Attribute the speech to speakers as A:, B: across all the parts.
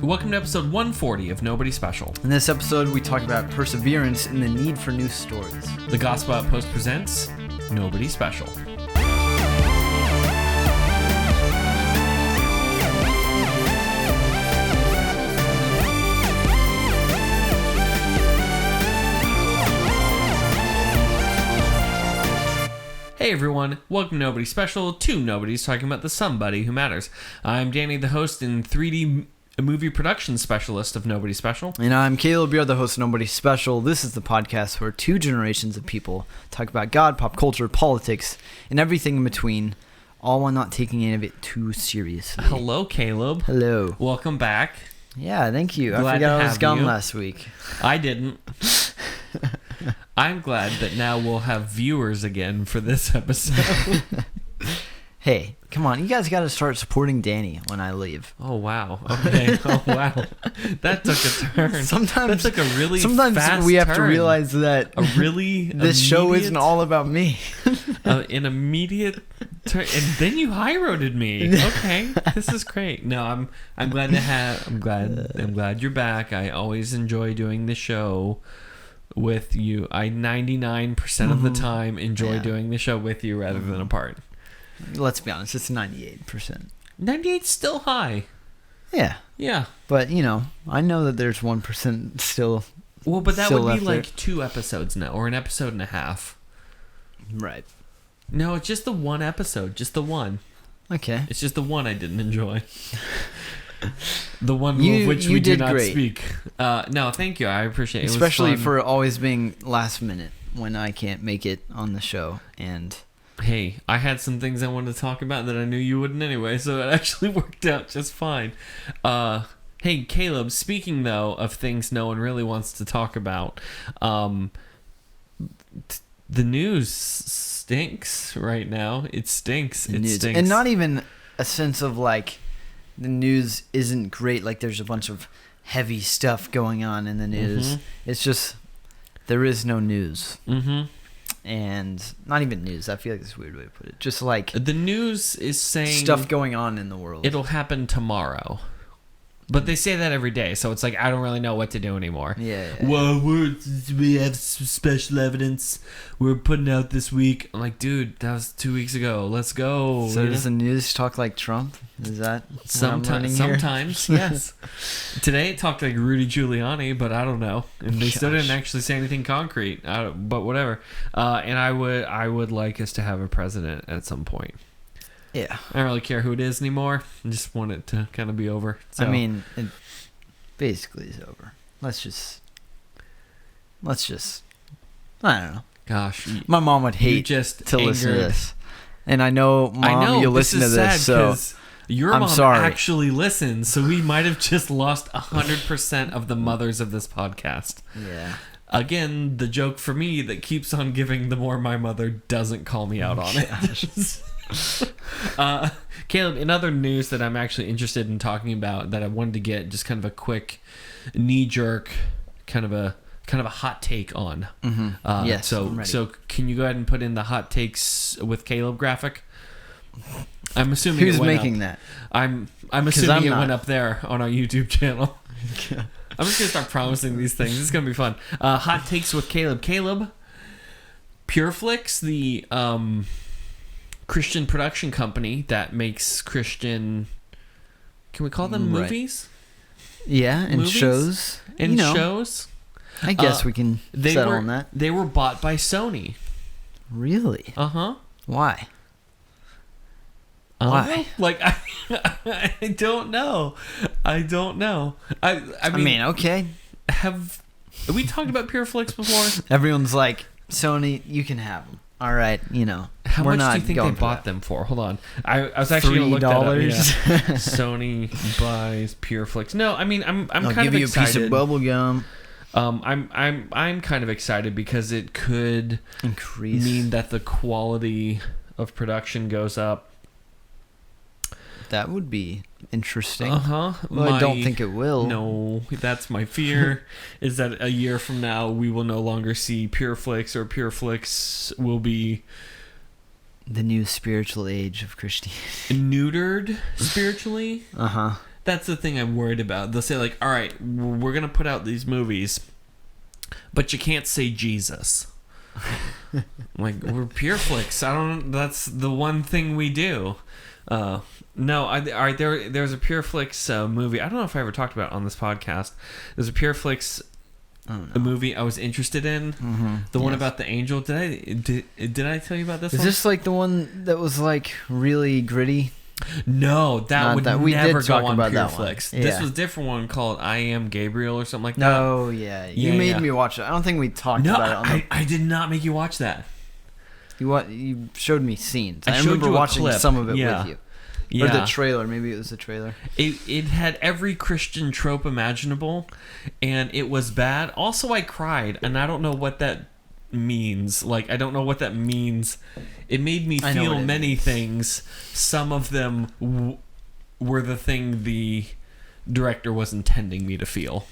A: Welcome to episode 140 of Nobody Special.
B: In this episode, we talk about perseverance and the need for new stories.
A: The Gospel Outpost presents Nobody Special. Hey everyone, welcome to Nobody Special, two Nobodies talking about the somebody who matters. I'm Danny, the host and 3D movie production specialist of Nobody Special.
B: And I'm Caleb, you're the host of Nobody Special. This is the podcast where two generations of people talk about God, pop culture, politics, and everything in between, all while not taking any of it too seriously.
A: Hello, Caleb.
B: Hello.
A: Welcome back.
B: Yeah, thank you.
A: Glad
B: I forgot
A: to
B: I was
A: have
B: gone
A: you.
B: last week.
A: I didn't. I'm glad that now we'll have viewers again for this episode.
B: Hey, come on. You guys got to start supporting Danny when I leave.
A: Oh, wow. Okay. Oh, wow. That took a turn.
B: Sometimes
A: that took a really
B: Sometimes
A: fast
B: we have
A: turn.
B: to realize that
A: A really
B: this show isn't all about me.
A: An immediate turn. And then you high-roaded me. Okay. This is great. No, I'm glad to have... I'm glad you're back. I always enjoy doing the show with you. I 99% of the time enjoy doing the show with you rather than apart.
B: Let's be honest, it's 98%.
A: 98's still high.
B: Yeah.
A: Yeah.
B: But, you know, I know that there's 1% still.
A: Well, but that
B: still
A: would be
B: left
A: like
B: there.
A: 2 episodes now, or an episode and a half.
B: Right.
A: No, it's just the one episode, just the one.
B: Okay.
A: It's just the one I didn't enjoy. The one of which
B: you
A: we do
B: did
A: not
B: great.
A: speak. No, thank you. I appreciate it.
B: Especially
A: It was fun.
B: for always being last minute when I can't make it on the show. And
A: Hey, I had some things I wanted to talk about that I knew you wouldn't anyway, so it actually worked out just fine. Hey, Caleb, speaking, though, of things no one really wants to talk about, the news stinks right now. It stinks. It stinks.
B: And not even a sense of like the news isn't great. Like there's a bunch of heavy stuff going on in the news. It's just there is no news. And not even news. I feel like that's a weird way to put it. Just like
A: The news is saying
B: stuff going on in the world.
A: it'll happen tomorrow. But they say that every day, so it's like I don't really know what to do anymore.
B: Yeah.
A: Well, we have some special evidence we're putting out this week. I'm like, dude, that was 2 weeks ago. Let's go.
B: So does the news talk like Trump? Is that what I'm learning here?
A: Sometimes, yes. Today it talked like Rudy Giuliani, but I don't know. And they still didn't actually say anything concrete. But whatever. And I would like us to have a president at some point.
B: Yeah.
A: I don't really care who it is anymore. I just want it to kind of be over. So.
B: I mean, it basically is over. Let's just. I don't know.
A: Gosh,
B: My mom would hate
A: just
B: to listen to
A: angered.
B: this, and I know, Mom, you listen to this, so
A: your
B: I'm
A: mom
B: sorry.
A: actually listens. So we might have just lost 100% of the mothers of this podcast.
B: yeah.
A: Again, the joke for me that keeps on giving the more my mother doesn't call me out on it. Caleb, in other news that I'm actually interested in talking about that I wanted to get just kind of a quick knee-jerk kind of a hot take on.
B: Yes,
A: So
B: I'm ready.
A: so can you go ahead and put in the hot takes with Caleb graphic? I'm assuming
B: Who's
A: it went
B: making
A: up.
B: that?
A: I'm assuming
B: I'm
A: it
B: not.
A: went up there on our YouTube channel. I'm just gonna start promising these things. It's gonna be fun. Hot takes with Caleb. Caleb, Pureflix, the Christian production company that makes Christian. Can we call them
B: Right.
A: movies?
B: Yeah, and
A: Movies?
B: shows.
A: And
B: you know,
A: shows.
B: I guess we can settle on that.
A: They were bought by Sony.
B: Really? Why? Why?
A: Like I don't know. I
B: mean, okay.
A: Have we talked about Pureflix before?
B: Everyone's like, Sony, you can have them. All right, you know.
A: How
B: we're
A: much
B: not
A: do you think
B: going
A: they
B: for
A: bought
B: that.
A: them for? Hold on. I was actually going to look that up.
B: $3.
A: Yeah. Sony buys Pureflix. No, I mean I'm
B: I'll
A: kind
B: give
A: of
B: you
A: excited.
B: a piece of bubble gum.
A: I'm kind of excited because it could
B: Increase.
A: mean that the quality of production goes up.
B: That would be interesting.
A: Well,
B: Well, I don't think it will.
A: No, that's my fear. Is that a year from now we will no longer see Pureflix, or Pureflix will be
B: The new spiritual age of Christianity.
A: neutered spiritually. that's the thing I'm worried about. They'll say like, all right, we're gonna put out these movies, but you can't say Jesus. Like, we're PureFlix. That's the one thing we do. No, all right. There's a PureFlix movie. I don't know if I ever talked about it on this podcast. There's a PureFlix movie I was interested in. Mm-hmm. The one about the angel. Did I tell you about this? Is
B: this like the one that was like really gritty?
A: No, that would
B: we
A: never
B: did
A: go
B: talk
A: on
B: about
A: PureFlix.
B: Yeah.
A: This was a different one called I Am Gabriel or something like that.
B: Oh, yeah. You made me watch it. I don't think we talked about it.
A: I did not make you watch that.
B: You showed me scenes.
A: I remember
B: watching some of it with you.
A: Yeah.
B: Or the trailer. Maybe it was the trailer.
A: It had every Christian trope imaginable, and it was bad. Also, I cried, and I don't know what that means. Like, I don't know what that means. It made me feel many things. Some of them were the thing the director was intending me to feel.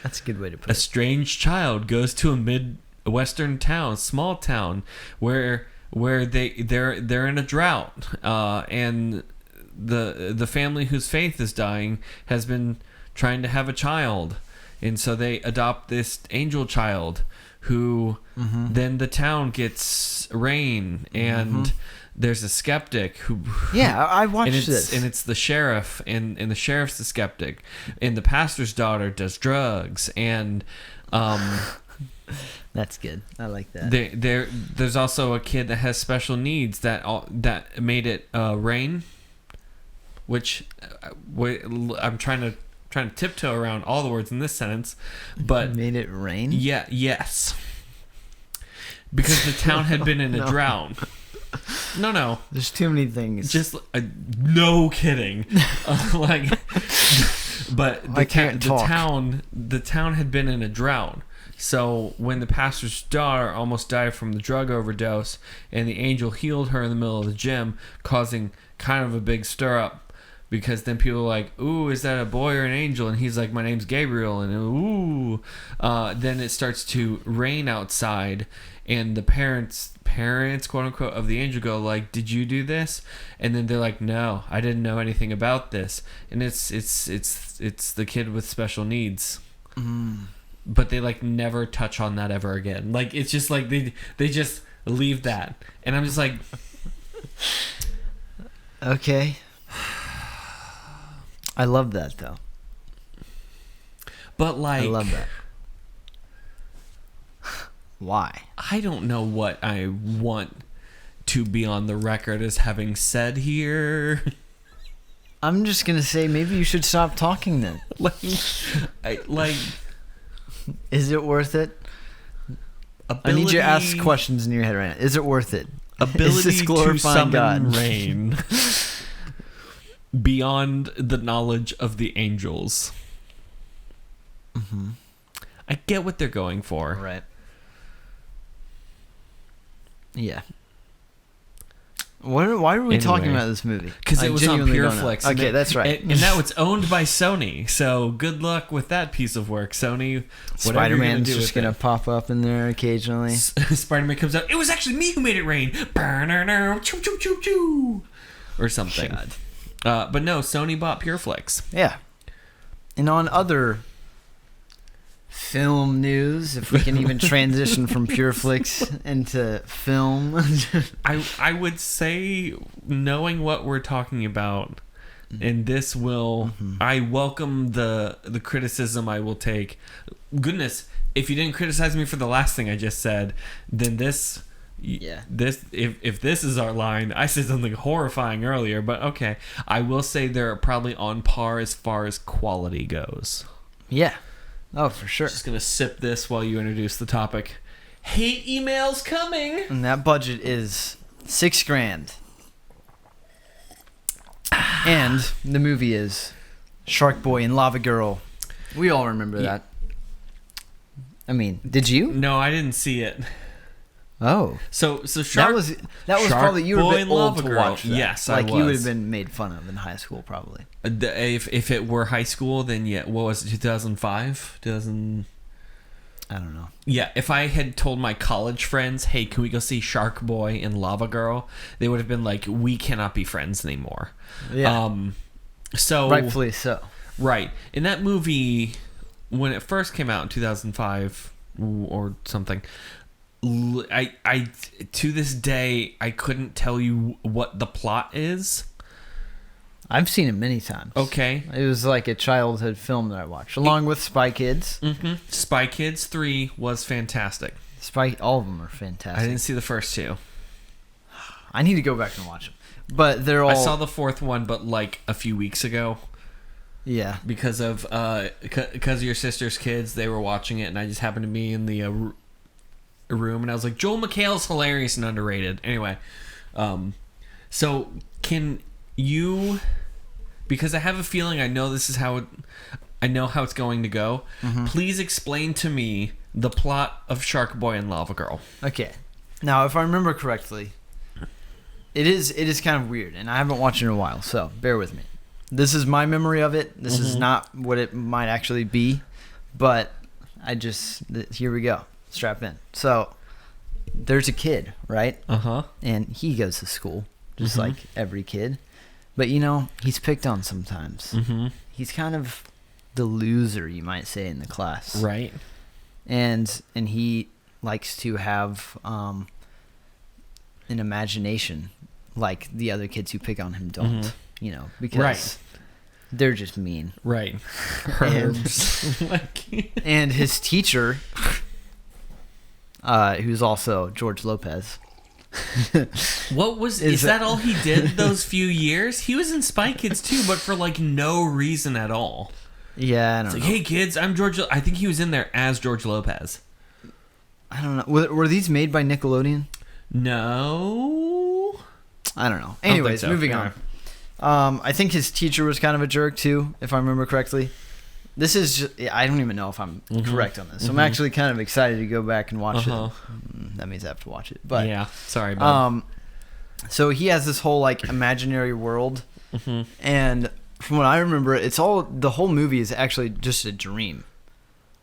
B: That's a good way to put it.
A: A strange child goes to a Midwestern town, small town, where they're in a drought, and the family whose faith is dying has been trying to have a child, and so they adopt this angel child who then the town gets rain, and there's a skeptic who
B: I watched this,
A: and it's the sheriff, and the sheriff's the skeptic, and the pastor's daughter does drugs, and
B: that's good. I like that.
A: There's also a kid that has special needs that made it rain, which I'm trying to tiptoe around all the words in this sentence, but
B: made it rain.
A: Yeah, yes, because the town had been in a drought. No.
B: There's too many things.
A: Just no kidding. But the town had been in a drought. So when the pastor's daughter almost died from the drug overdose, and the angel healed her in the middle of the gym, causing kind of a big stir up. Because then people are like, ooh, is that a boy or an angel? And he's like, my name's Gabriel. And ooh. Then it starts to rain outside. And the parents, quote unquote, of the angel go like, did you do this? And then they're like, no, I didn't know anything about this. And it's the kid with special needs. But they like never touch on that ever again. Like, it's just like they just leave that. And I'm just like,
B: okay. I love that, though.
A: But, like,
B: I love that. Why?
A: I don't know what I want to be on the record as having said here.
B: I'm just going to say maybe you should stop talking then. Is it worth it? I need you to ask questions in your head right now. Is it worth it?
A: Ability to summon rain. Beyond the knowledge of the angels. I get what they're going for.
B: Right. Yeah. Why are we talking about this movie?
A: Because it was on PureFlix.
B: Okay, that's right.
A: And now it's owned by Sony. So good luck with that piece of work, Sony.
B: Spider-Man's just going to pop up in there occasionally.
A: Spider-Man comes out. It was actually me who made it rain. Or something. God. But no, Sony bought PureFlix.
B: Yeah. And on other film news, if we can even transition from PureFlix into film.
A: I would say, knowing what we're talking about, and this will, I welcome the criticism I will take. Goodness, if you didn't criticize me for the last thing I just said, then this...
B: Yeah.
A: If this is our line, I said something horrifying earlier, but okay. I will say they're probably on par as far as quality goes.
B: Yeah. Oh, for sure.
A: Just gonna sip this while you introduce the topic. Hate emails coming.
B: And that budget is $6,000. And the movie is Shark Boy and Lava Girl. We all remember that. I mean, did you?
A: No, I didn't see it.
B: Oh,
A: so Shark,
B: that was probably you were a bit old to watch that.
A: Yes,
B: like
A: I was.
B: You would have been made fun of in high school, probably.
A: If it were high school, then yeah. What was it? 2005, 2000.
B: I don't know.
A: Yeah, if I had told my college friends, hey, can we go see Shark Boy and Lava Girl? They would have been like, we cannot be friends anymore.
B: Yeah.
A: So
B: Rightfully so.
A: Right. In that movie, when it first came out in 2005 or something, I to this day, I couldn't tell you what the plot is.
B: I've seen it many times.
A: Okay.
B: It was like a childhood film that I watched, along with Spy Kids.
A: Mm-hmm. Spy Kids 3 was fantastic.
B: All of them are fantastic.
A: I didn't see the first two.
B: I need to go back and watch them. But they're all...
A: I saw the fourth one, but like a few weeks ago.
B: Yeah.
A: Because of your sister's kids, they were watching it, and I just happened to be in the room, and I was like, Joel McHale's hilarious and underrated. Anyway, so can you... Because I have a feeling I know this is how it's going to go. Mm-hmm. Please explain to me the plot of Shark Boy and Lava Girl.
B: Okay. Now, if I remember correctly, it is kind of weird, and I haven't watched it in a while, so bear with me. This is my memory of it. This is not what it might actually be, but here we go. Strap in. So, there's a kid, right?
A: Uh-huh.
B: And he goes to school, just like every kid. But, he's picked on sometimes. Mm-hmm. He's kind of the loser, you might say, in the class.
A: Right.
B: And he likes to have an imagination like the other kids who pick on him don't. Because they're just mean.
A: Right.
B: Herbs. And his teacher, who's also George Lopez.
A: Is that all he did those few years? He was in Spy Kids too, but for like no reason at all.
B: Yeah, I don't know.
A: Hey kids, I'm George. I think he was in there as George Lopez.
B: I don't know. Were these made by Nickelodeon?
A: No.
B: I don't know. Anyways, moving on. I think his teacher was kind of a jerk too, if I remember correctly. This is just, I don't even know if I'm correct on this. So I'm actually kind of excited to go back and watch it. That means I have to watch it. But
A: yeah, sorry, bud.
B: So he has this whole like imaginary world, and from what I remember, the whole movie is actually just a dream,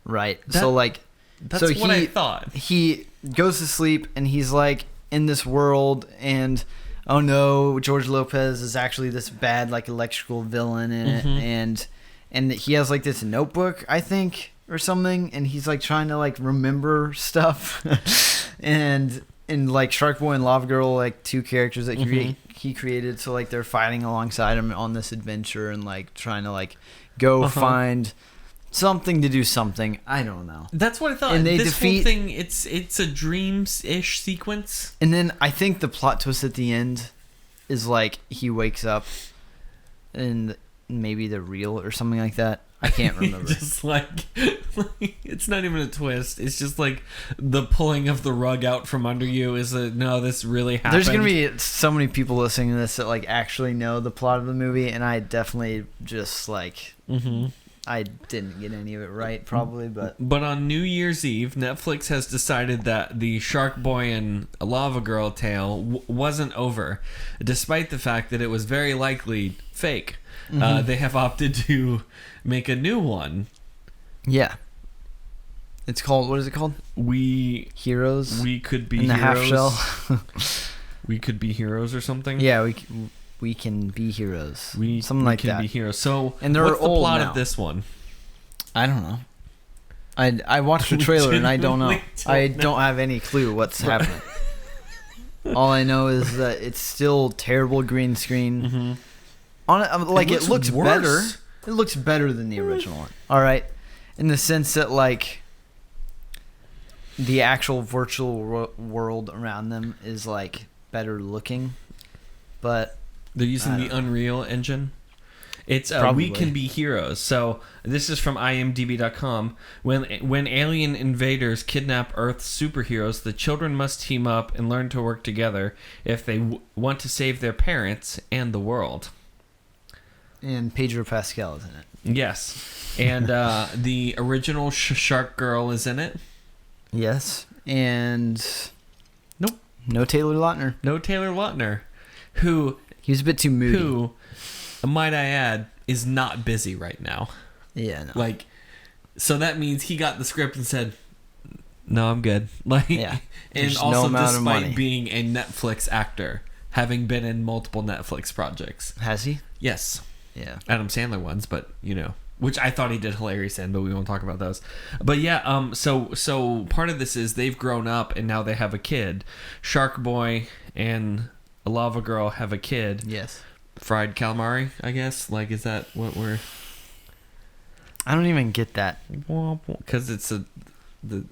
B: right?
A: That's what I thought.
B: He goes to sleep and he's like in this world, and oh no, George Lopez is actually this bad like electrical villain in it, and he has like this notebook, I think, or something, and he's like trying to like remember stuff, and like Shark Boy and Lava Girl, like two characters that he created, so like they're fighting alongside him on this adventure and like trying to like go find something to do something. I don't know.
A: That's what I thought. And this whole thing, it's a dreams-ish sequence.
B: And then I think the plot twist at the end is like he wakes up and maybe they're real or something like that. I can't remember.
A: Just like it's not even a twist. It's just like the pulling of the rug out from under you is no, this really happened.
B: There's gonna be so many people listening to this that like actually know the plot of the movie, and I definitely just like I didn't get any of it right, probably, but
A: on New Year's Eve, Netflix has decided that the Shark Boy and Lava Girl tale wasn't over, despite the fact that it was very likely fake. They have opted to make a new one.
B: Yeah. It's called, what is it called? Heroes?
A: We could be
B: in the
A: heroes.
B: half shell.
A: We could be heroes or something.
B: Yeah, we can be heroes. Something like that. We can
A: be heroes. So,
B: and
A: what's the plot
B: now.
A: Of this one?
B: I don't know. I watched the trailer and I don't know. I don't have any clue what's happening. All I know is that it's still terrible green screen. It looks better. It looks better than the original one. All right, in the sense that like the actual virtual world around them is like better looking, but
A: they're using the Unreal Engine. It's We Can Be Heroes. So this is from IMDb.com. When alien invaders kidnap Earth's superheroes, the children must team up and learn to work together if they want to save their parents and the world.
B: And Pedro Pascal is in it.
A: Yes. And the original Shark Girl is in it.
B: Yes. And
A: nope.
B: No Taylor Lautner.
A: No Taylor Lautner. Who...
B: He was a bit too moody.
A: Who, might I add, is not busy right now.
B: Yeah, no.
A: Like, so that means he got the script and said, No, I'm good. Like,
B: Yeah.
A: and
B: There's
A: also
B: no amount of
A: despite
B: money.
A: being a Netflix actor, having been in multiple Netflix projects.
B: Has he?
A: Yes.
B: Yeah.
A: Adam Sandler ones, but which I thought he did hilarious in, but we won't talk about those. But yeah, so part of this is they've grown up and now they have a kid. Shark Boy and a Lava Girl have a kid.
B: Yes.
A: Fried calamari, I guess. Like, is that what we're?
B: I don't even get that.
A: Because it's the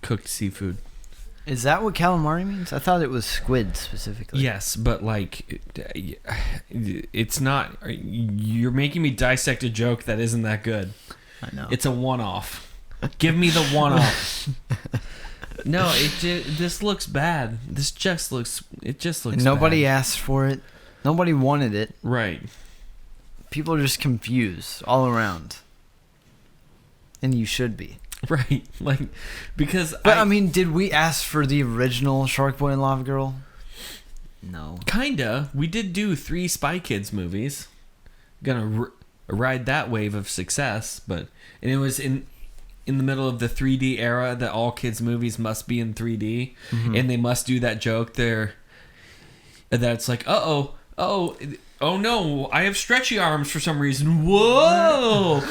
A: cooked seafood.
B: Is that what calamari means? I thought it was squid specifically.
A: Yes, but like, it's not. You're making me dissect a joke that isn't that good.
B: I know.
A: It's a one-off. Give me the one-off. No, this looks bad. This just looks. It just looks.
B: Nobody
A: bad.
B: asked for it. Nobody wanted it.
A: Right.
B: People are just confused all around. And you should be.
A: Right. Like, because.
B: But I mean, did we ask for the original Shark Boy and Lava Girl? No.
A: Kinda. We did do 3 Spy Kids movies. Gonna ride that wave of success, and it was in the middle of the 3D era that all kids movies must be in 3D, and they must do that joke there. That's like, oh no, I have stretchy arms for some reason. Whoa.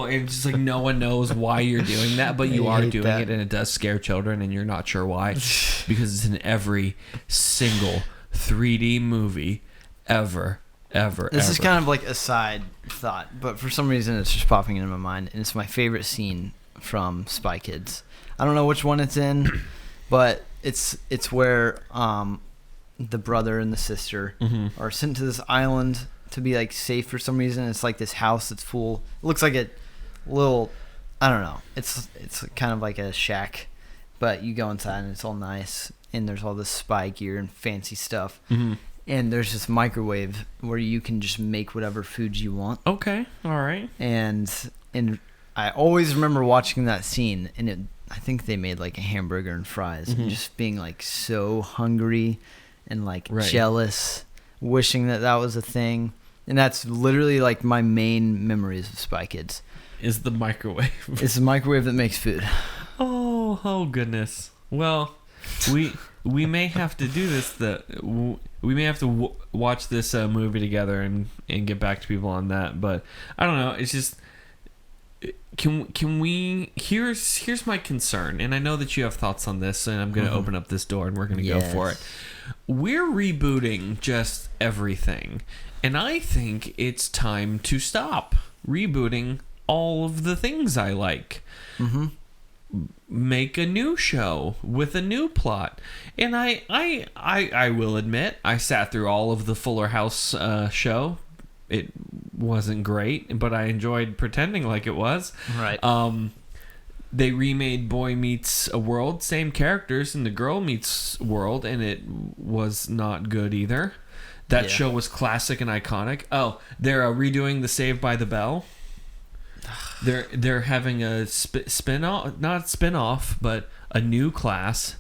A: And it's just like no one knows why you're doing that, but you are doing it, and it does scare children, and you're not sure why. Because it's in every single 3D movie ever.
B: This is kind of like a side thought, but for some reason it's just popping into my mind, and it's my favorite scene from Spy Kids. I don't know which one it's in, but it's where the brother and the sister are sent to this island to be like safe for some reason. It's like this house that's full. It looks like a little, I don't know. It's kind of like a shack, but you go inside and it's all nice, and there's all this spy gear and fancy stuff. And there's this microwave where you can just make whatever foods you want.
A: Okay, all right.
B: And I always remember watching that scene, and I think they made like a hamburger and fries, and just being like so hungry and like jealous, wishing that was a thing. And that's literally like my main memories of Spy Kids.
A: Is the microwave.
B: It's the microwave that makes food.
A: Oh goodness. Well, we may have to do this. We may have to watch this movie together and get back to people on that. But I don't know. It's just can we? Here's my concern, and I know that you have thoughts on this, and I'm going to open up this door and we're going to go for it. We're rebooting just everything, and I think it's time to stop rebooting all of the things I like. Make a new show with a new plot. And I will admit, I sat through all of the Fuller House show. It wasn't great, but I enjoyed pretending like it was.
B: Right.
A: They remade Boy Meets a World, same characters in the Girl Meets World, and it was not good either. That show was classic and iconic. Oh, they're redoing the Saved by the Bell. They're having a spin-off, not spin-off, but a new class.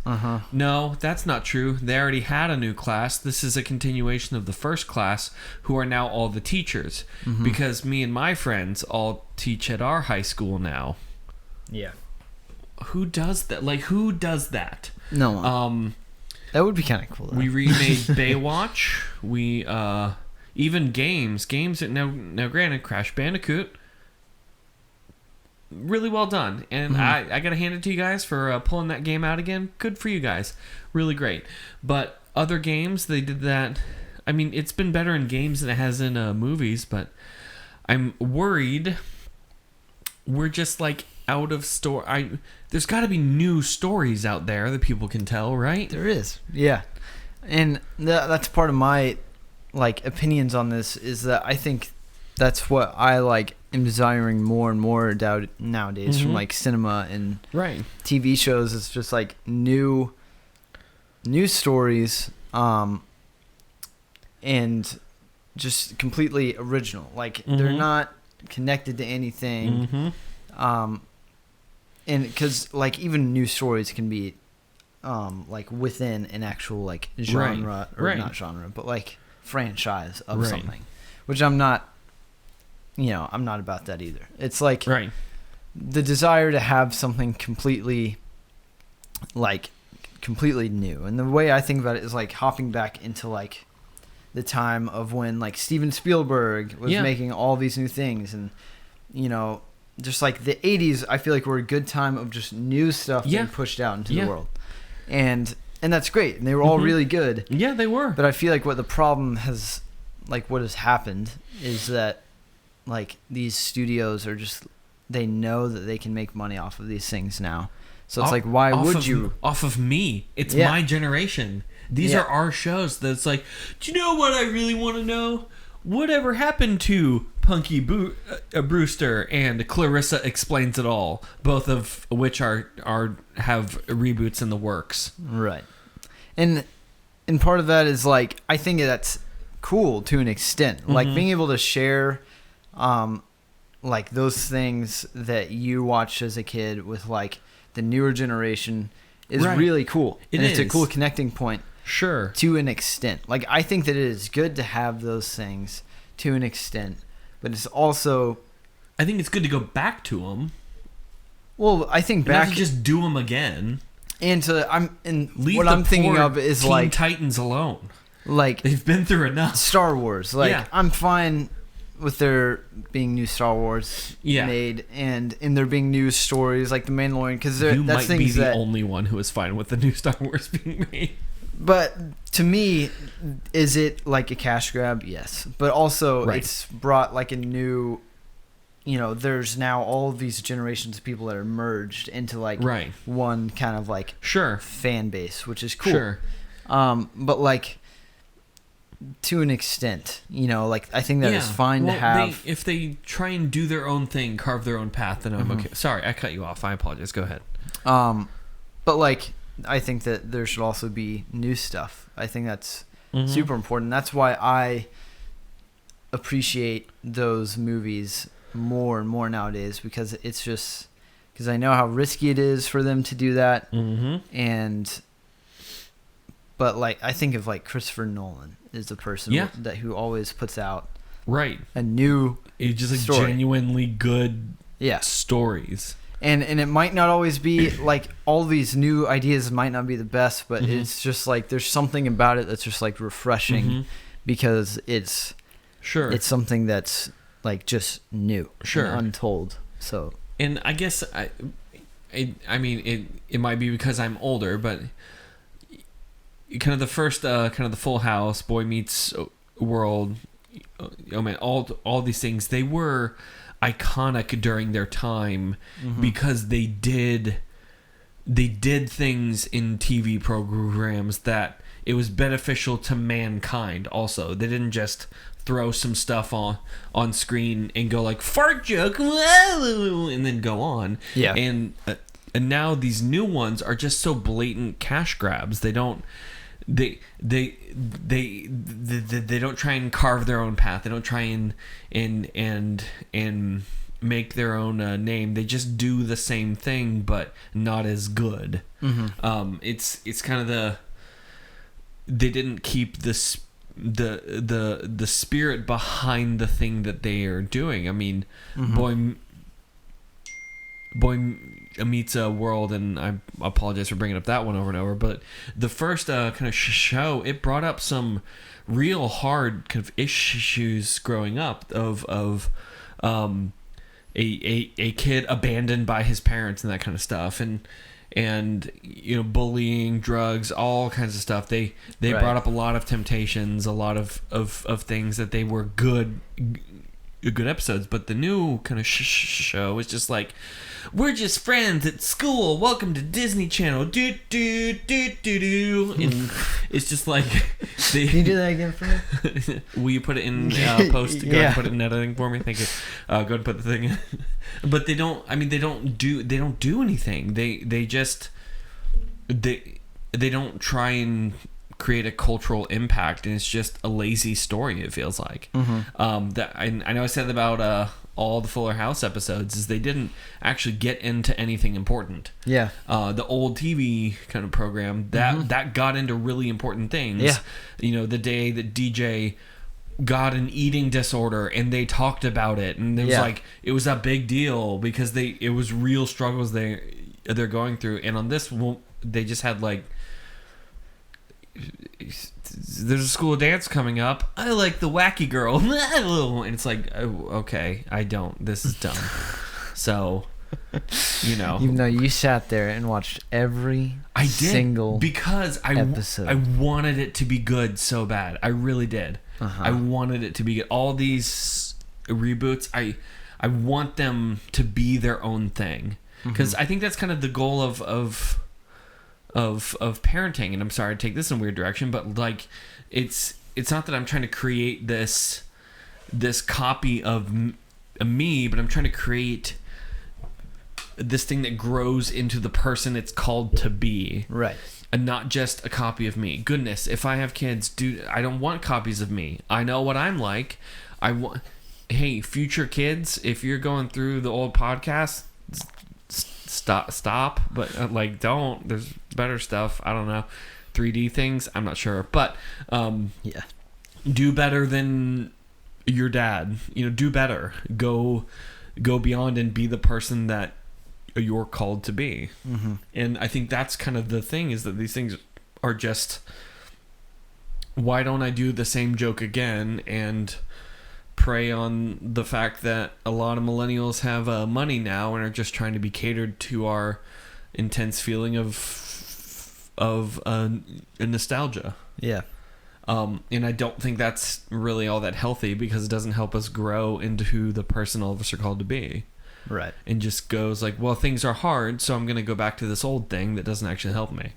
A: No, that's not true. They already had a new class. This is a continuation of the first class, who are now all the teachers. Because me and my friends all teach at our high school now.
B: Yeah.
A: Who does that? Like, who does that?
B: No one. That would be kind of cool, though.
A: We remade Baywatch. We even games. Now granted, Crash Bandicoot, really well done, and I gotta hand it to you guys for pulling that game out again. Good for you guys, really great. But other games, they did that. I mean, it's been better in games than it has in movies, but I'm worried we're just like out of story. There's got to be new stories out there that people can tell, right?
B: There is, yeah. And that's part of my like opinions on this, is that I think that's what I like am desiring more and more nowadays from like cinema and TV shows. It's just like new stories, and just completely original. Like they're not connected to anything. And because like even new stories can be like within an actual like genre or not genre, but like franchise of something, which I'm not. I'm not about that either. It's like the desire to have something completely new. And the way I think about it is like hopping back into like the time of when like Steven Spielberg was making all these new things, and you know, just like the 80s, I feel like were a good time of just new stuff being pushed out into the world. And that's great. And they were all really good.
A: Yeah, they were.
B: But I feel like what the problem has, like what has happened is that like these studios are just, they know that they can make money off of these things now. So it's like, why would you?
A: Off of me. It's my generation. These are our shows. That's like, do you know what I really want to know? Whatever happened to Punky Brewster and Clarissa Explains It All, both of which have reboots in the works.
B: Right. And part of that is like, I think that's cool to an extent. Like being able to share like those things that you watched as a kid with like the newer generation is really cool. It's a cool connecting point.
A: Sure.
B: To an extent. Like, I think that it is good to have those things to an extent, but it's also...
A: I think it's good to go back to them.
B: Well, I think back...
A: Not to just do them again.
B: And what I'm thinking of is
A: Teen
B: like...
A: Titans alone.
B: Like...
A: They've been through enough.
B: Star Wars. Like, I'm fine with there being new Star Wars made, and there being new stories like The Mandalorian, because
A: you might be the only one who is fine with the new Star Wars being made.
B: But to me, is it like a cash grab? Yes. But also, it's brought like a new, you know, there's now all of these generations of people that are merged into like one kind of like fan base, which is cool.
A: Sure.
B: But like, to an extent, you know, like I think that is fine to have.
A: If they try and do their own thing, carve their own path, then I'm okay. Sorry, I cut you off. I apologize. Go ahead.
B: But like, I think that there should also be new stuff. I think that's super important. That's why I appreciate those movies more and more nowadays, because it's just because I know how risky it is for them to do that. But like, I think of like Christopher Nolan is the person who always puts out a new story.
A: Genuinely good stories.
B: And it might not always be like, all these new ideas might not be the best, but it's just like there's something about it that's just like refreshing, because it's something that's like just new, and untold. So,
A: and I guess I mean it might be because I'm older, but kind of the first kind of the Full House, Boy Meets World, oh man, all these things, they were iconic during their time because they did things in TV programs that it was beneficial to mankind. Also, they didn't just throw some stuff on screen and go like fart joke and then go on. And now these new ones are just so blatant cash grabs. They don't they don't try and carve their own path. They don't try and make their own name. They just do the same thing, but not as good. It's kind of they didn't keep the spirit behind the thing that they are doing. I mean, Boy Meets World, and I apologize for bringing up that one over and over, but the first kind of show, it brought up some real hard kind of issues growing up of a kid abandoned by his parents and that kind of stuff, and you know, bullying, drugs, all kinds of stuff. They brought up a lot of temptations, a lot of things that they were good episodes. But the new kind of show is just like, we're just friends at school, welcome to Disney Channel, do do do do do, and it's just like
B: can you do that again for me?
A: Will you put it in post? Go ahead and put it in editing for me. Thank you. Go ahead and put the thing in. But they don't do anything. They just don't try and create a cultural impact, and it's just a lazy story, it feels like. That I know I said about all the Fuller House episodes is they didn't actually get into anything important. The old TV kind of program that got into really important things. You know, the day that DJ got an eating disorder and they talked about it, and it was like it was a big deal because it was real struggles they're going through. And on this one, they just had like, there's a school dance coming up, I like the wacky girl, and it's like, oh, okay, I don't, this is dumb. So, even though
B: you sat there and watched every single
A: because
B: episode.
A: I wanted it to be good so bad. I really did. I wanted it to be good. All these reboots, I want them to be their own thing, because I think that's kind of the goal of parenting. And I'm sorry to take this in a weird direction, but like it's not that I'm trying to create this copy of me, but I'm trying to create this thing that grows into the person it's called to be,
B: right?
A: And not just a copy of me. Goodness, if I have kids, I don't want copies of me. I know what I'm like. Hey, future kids, if you're going through the old podcast, stop, but like don't. There's better stuff. I don't know, 3D things. I'm not sure, but do better than your dad. Do better. Go beyond and be the person that you're called to be. And I think that's kind of the thing, is that these things are just, why don't I do the same joke again and prey on the fact that a lot of millennials have money now and are just trying to be catered to our intense feeling of nostalgia. And I don't think that's really all that healthy, because it doesn't help us grow into who the person all of us are called to be.
B: Right.
A: And just goes like, well, things are hard, so I'm going to go back to this old thing that doesn't actually help me.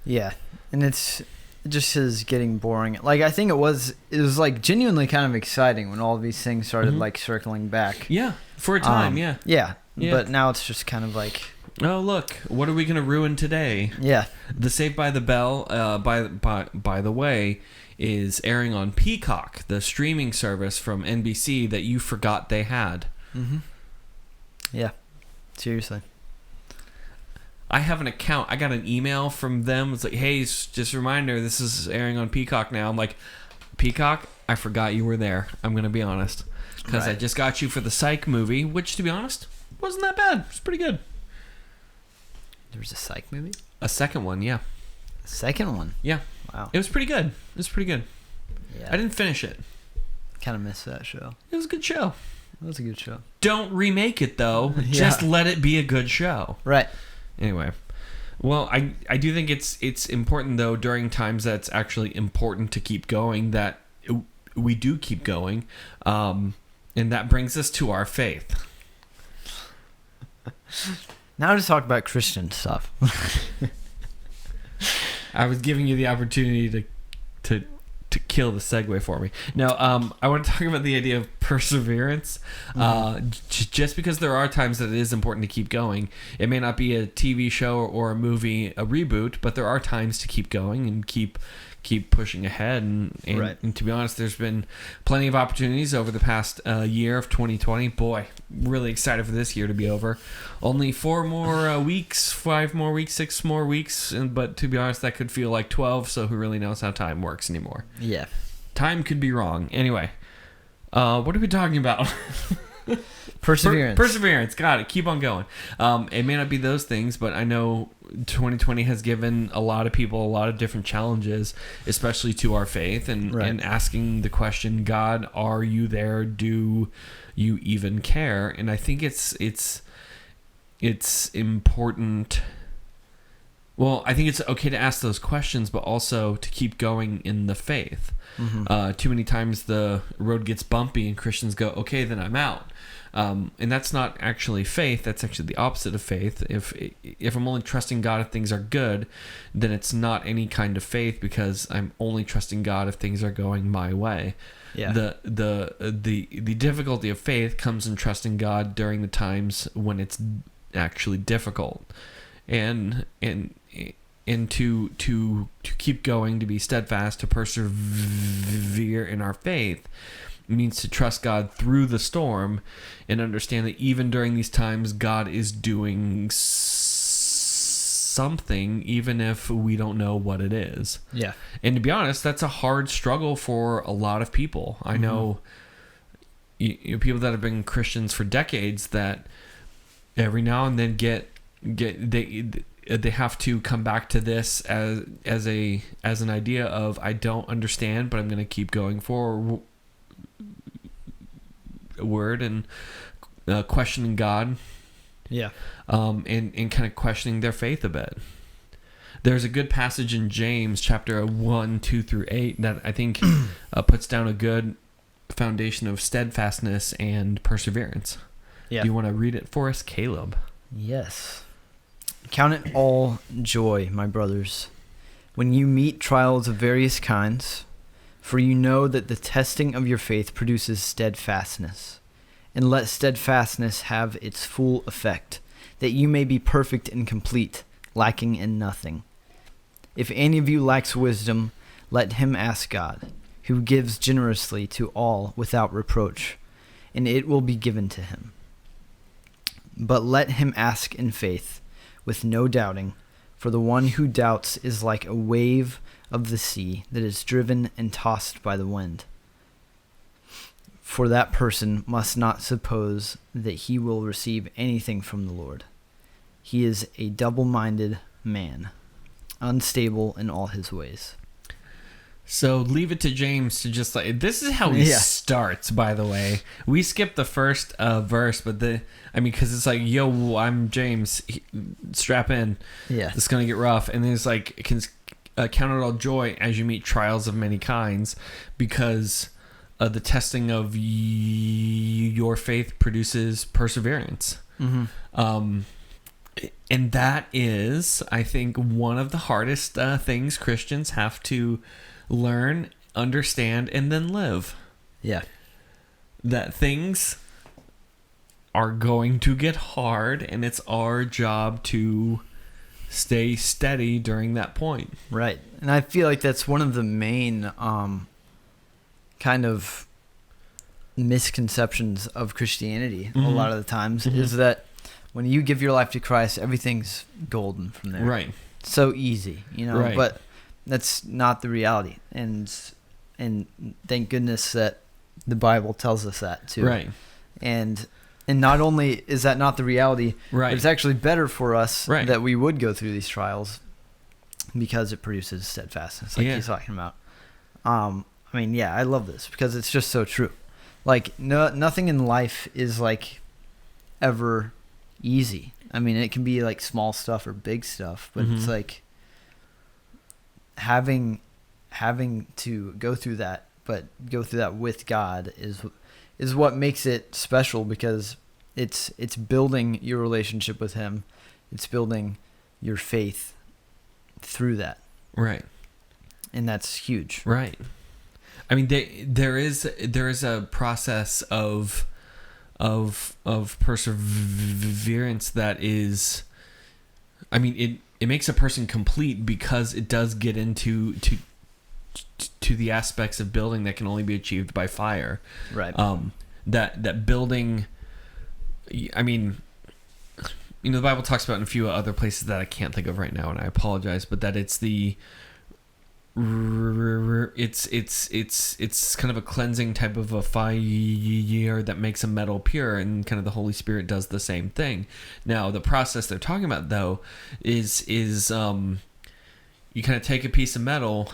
B: Yeah. And it just is getting boring. Like, I think it was like genuinely kind of exciting when all of these things started like circling back.
A: Yeah. For a time. Yeah.
B: But now it's just kind of like,
A: oh, look, what are we going to ruin today?
B: Yeah.
A: The Saved by the Bell, by the way, is airing on Peacock, the streaming service from NBC that you forgot they had.
B: Yeah. Seriously.
A: I have an account. I got an email from them. It's like, hey, just a reminder, this is airing on Peacock now. I'm like, Peacock? I forgot you were there. I'm going to be honest. Because I just got you for the Psych movie, which, to be honest, wasn't that bad. It was pretty good.
B: There was a Psych movie?
A: A second one, yeah.
B: A second one?
A: Yeah.
B: Wow.
A: It was pretty good.
B: Yeah.
A: I didn't finish it.
B: Kind of missed that show.
A: It was a good show.
B: It was a good show.
A: Don't remake it, though. Just let it be a good show.
B: Right.
A: Anyway. Well, I do think it's important, though, during times that's actually important to keep going, that we do keep going. And that brings us to our faith.
B: Now to talk about Christian stuff.
A: I was giving you the opportunity to kill the segue for me. Now, I want to talk about the idea of perseverance. Just because there are times that it is important to keep going. It may not be a TV show or a movie, a reboot, but there are times to keep going and keep pushing ahead. And to be honest, there's been plenty of opportunities over the past year of 2020. Boy, really excited for this year to be over. Only 4 more weeks, 5 more weeks, 6 more weeks. But to be honest, that could feel like 12. So who really knows how time works anymore?
B: Yeah.
A: Time could be wrong. Anyway, what are we talking about?
B: Perseverance.
A: Perseverance. Got it. Keep on going. It may not be those things, but I know 2020 has given a lot of people a lot of different challenges, especially to our faith, and asking the question, God, are you there? Do you even care? And I think it's important. Well, I think it's okay to ask those questions, but also to keep going in the faith. Too many times the road gets bumpy and Christians go, okay, then I'm out. And that's not actually faith. That's actually the opposite of faith. If I'm only trusting God if things are good, then it's not any kind of faith, because I'm only trusting God if things are going my way.
B: Yeah.
A: The difficulty of faith comes in trusting God during the times when it's actually difficult. And to keep going, to be steadfast, to persevere in our faith, means to trust God through the storm and understand that even during these times, God is doing something, even if we don't know what it is.
B: Yeah.
A: And to be honest, that's a hard struggle for a lot of people. I know people that have been Christians for decades that every now and then they have to come back to this as an idea of, I don't understand, but I'm going to keep going forward and questioning God.
B: Yeah.
A: And kind of questioning their faith a bit. There's a good passage in James chapter 1, 2 through 8 that I think puts down a good foundation of steadfastness and perseverance.
B: Yeah.
A: Do you want to read it for us, Caleb?
B: Yes. Count it all joy, my brothers, when you meet trials of various kinds, for you know that the testing of your faith produces steadfastness. And let steadfastness have its full effect, that you may be perfect and complete, lacking in nothing. If any of you lacks wisdom, let him ask God, who gives generously to all without reproach, and it will be given to him. But let him ask in faith, with no doubting, for the one who doubts is like a wave of the sea that is driven and tossed by the wind. For that person must not suppose that he will receive anything from the Lord. He is a double-minded man, unstable in all his ways.
A: So leave it to James to just this is how he starts, by the way. We skipped the first verse, but because it's like, yo, I'm James, strap in.
B: Yeah.
A: It's going to get rough. And then it's like, count it all joy as you meet trials of many kinds, because the testing of your faith produces perseverance. Mm-hmm. And that is, I think, one of the hardest things Christians have to learn, understand, and then live.
B: Yeah.
A: That things are going to get hard, and it's our job to stay steady during that point.
B: Right. And I feel like that's one of the main kind of misconceptions of Christianity a lot of the times, is that when you give your life to Christ, everything's golden from there.
A: Right.
B: So easy,
A: Right.
B: But that's not the reality. And thank goodness that the Bible tells us that too.
A: Right.
B: And not only is that not the reality,
A: right,
B: but it's actually better for us
A: that
B: we would go through these trials, because it produces steadfastness, like he's talking about. I love this because it's just so true. Like, nothing in life is like ever easy. I mean, it can be like small stuff or big stuff, but it's like having to go through that, but go through that with God is what makes it special, because it's building your relationship with him. It's building your faith through that.
A: Right.
B: And that's huge.
A: Right. I mean, there is a process of perseverance that is, I mean, it makes a person complete, because it does get into the aspects of building that can only be achieved by fire.
B: Right.
A: That building, I mean, the Bible talks about in a few other places that I can't think of right now, and I apologize, but that it's it's kind of a cleansing type of a fire that makes a metal pure, and kind of the Holy Spirit does the same thing. Now, the process they're talking about, though, is you kind of take a piece of metal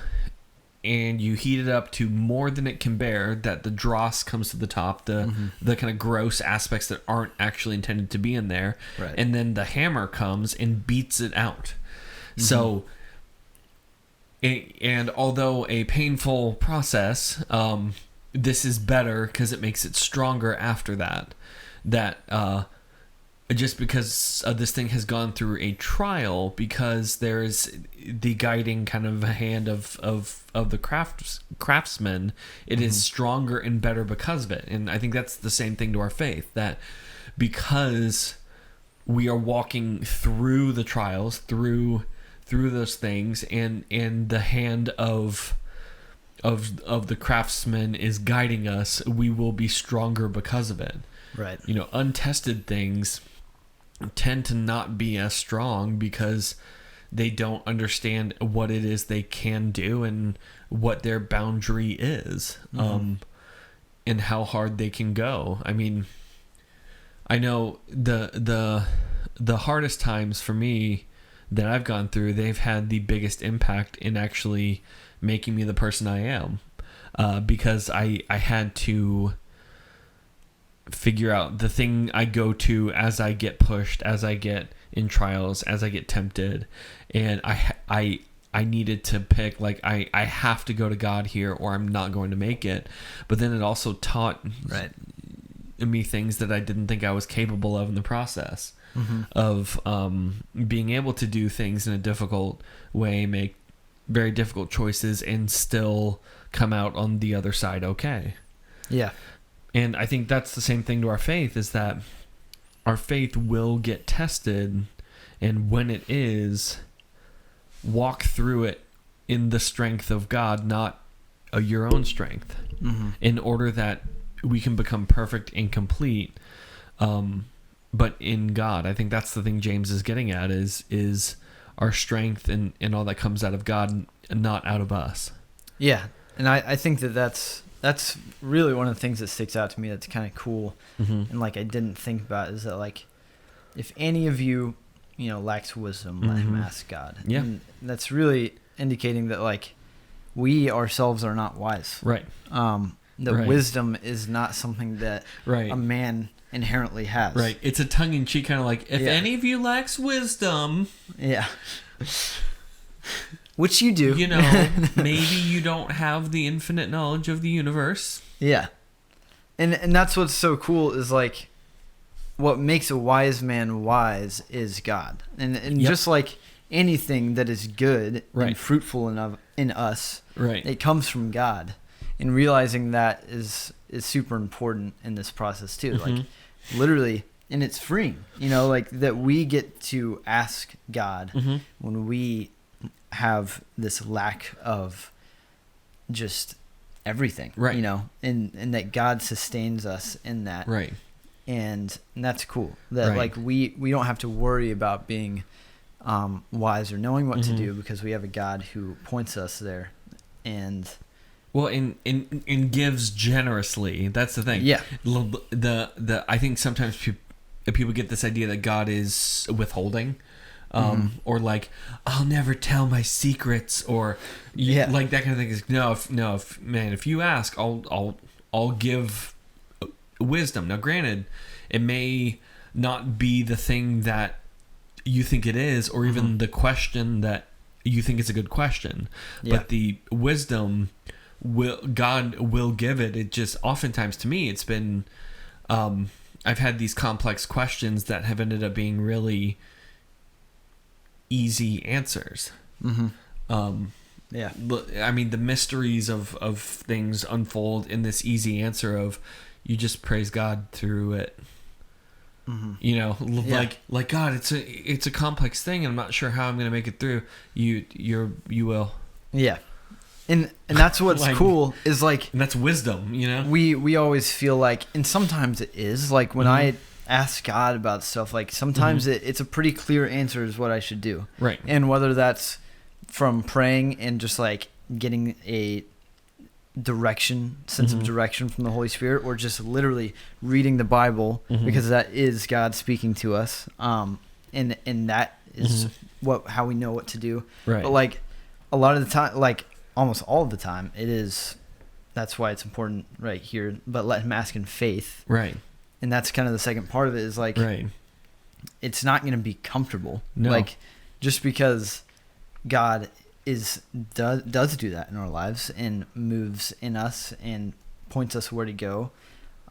A: and you heat it up to more than it can bear, that the dross comes to the top, the kind of gross aspects that aren't actually intended to be in there,
B: right.
A: And then the hammer comes and beats it out. So, and although a painful process, this is better because it makes it stronger after that. Just because this thing has gone through a trial, because there's the guiding kind of hand of the craftsman, it is stronger and better because of it. And I think that's the same thing to our faith, that because we are walking through the trials, through those things, and the hand of the craftsman is guiding us, we will be stronger because of it.
B: Right.
A: Untested things tend to not be as strong, because they don't understand what it is they can do and what their boundary is, and how hard they can go. I mean, I know the hardest times for me that I've gone through, they've had the biggest impact in actually making me the person I am, because I had to figure out the thing I go to as I get pushed, as I get in trials, as I get tempted, and I needed to pick, like, I have to go to God here or I'm not going to make it. But then it also taught me things that I didn't think I was capable of in the process, of being able to do things in a difficult way, make very difficult choices, and still come out on the other side okay.
B: Yeah.
A: And I think that's the same thing to our faith, is that our faith will get tested, and when it is, walk through it in the strength of God, not your own strength, in order that we can become perfect and complete, but in God. I think that's the thing James is getting at, is our strength and all that comes out of God, not out of us. Yeah.
B: And I think that's really one of the things that sticks out to me that's kind of cool, and like I didn't think about, is that, like, if any of you, lacks wisdom, let him ask God.
A: Yeah.
B: And that's really indicating that, like, we ourselves are not wise.
A: Right.
B: That wisdom is not something that a man inherently has.
A: Right. It's a tongue-in-cheek kind of like, if any of you lacks wisdom.
B: Yeah. Which you do.
A: Maybe you don't have the infinite knowledge of the universe.
B: Yeah. And that's what's so cool, is, like, what makes a wise man wise is God. And just like anything that is good and fruitful in us, it comes from God. And realizing that is super important in this process too. Like, literally, and it's freeing, like, that we get to ask God when we have this lack of just everything, and that God sustains us in that.
A: Right.
B: And that's cool. That like we don't have to worry about being wise or knowing what to do, because we have a God who points us there. And
A: well, and gives generously. That's the thing.
B: Yeah.
A: I think sometimes people get this idea that God is withholding, or like, I'll never tell my secrets, or like that kind of thing. Is if you ask, I'll give wisdom. Now, granted, it may not be the thing that you think it is, or even the question that you think is a good question, but the wisdom God will give it. It just, oftentimes to me, it's been, I've had these complex questions that have ended up being really easy answers. I mean, the mysteries of things unfold in this easy answer of, you just praise God through it. Like, God, it's a complex thing, and I'm not sure how I'm going to make it through. You will. Yeah.
B: And that's what's like, cool, is like,
A: and that's wisdom,
B: we always feel like, and sometimes it is like, when I ask God about stuff, like, sometimes it's a pretty clear answer is what I should do.
A: Right.
B: And whether that's from praying and just like getting a sense of direction from the Holy Spirit, or just literally reading the Bible, because that is God speaking to us. And that is how we know what to do.
A: Right.
B: But like, a lot of the time, like almost all of the time, that's why it's important right here, but let him ask in faith.
A: Right.
B: And that's kind of the second part of it, is like, it's not going to be comfortable.
A: No.
B: Like, just because God does do that in our lives and moves in us and points us where to go,